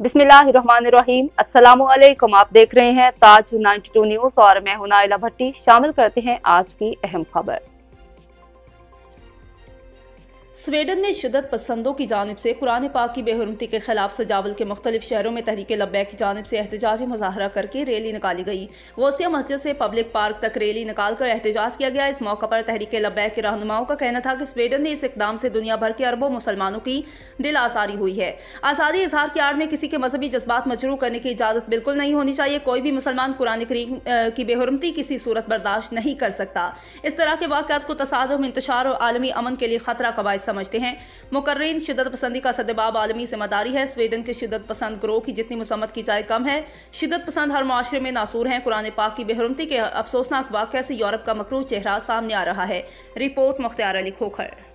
बिस्मिल्लाहिर्रहमानिर्रहीम। अस्सलामुअलैकुम। आप देख रहे हैं ताज 92 न्यूज और मैं हूं नाइला भट्टी। शामिल करते हैं आज की अहम खबर। स्वीडन में शिद्दत पसंदों की जानिब से कुरान पाक की बेहुरमती के खिलाफ सजावल के मुख्तलिफ शहरों में तहरीक लब्बैक की जानिब से एहतजाजी मुजाहरा करके रैली निकाली गई। गौसिया मस्जिद से पब्लिक पार्क तक रैली निकाल कर एहतजाज किया गया। इस मौका पर तहरीक लब्बैक के रहनुमाओं का कहना था कि स्वीडन में इस इकदाम से दुनिया भर के अरबों मुसलमानों की दिल आसारी हुई है। आज़ादी इजहार की आड़ में किसी के मजहबी जज्बात मजरूह करने की इजाज़त बिल्कुल नहीं होनी चाहिए। कोई भी मुसलमान कुरान करीम की बेहुरमती किसी सूरत बर्दाश्त नहीं कर सकता। इस तरह के वाक़यात को तसादुम, इंतशार और आलमी अमन के लिए खतरा का बाइस समझते हैं। मुकर्रीन शिद्दत पसंदी का सद्देबाब आलमी जिम्मेदारी है। स्वीडन के शिद्दत पसंद ग्रोह की जितनी मुसम्मत की जाए कम है। शिद्दत पसंद हर मुआशरे में नासूर हैं। कुरान पाक की बेहुरमती के अफसोसनाक वाक़या से यूरोप का मकरूह चेहरा सामने आ रहा है। रिपोर्ट मुख्तियार अली खोखर।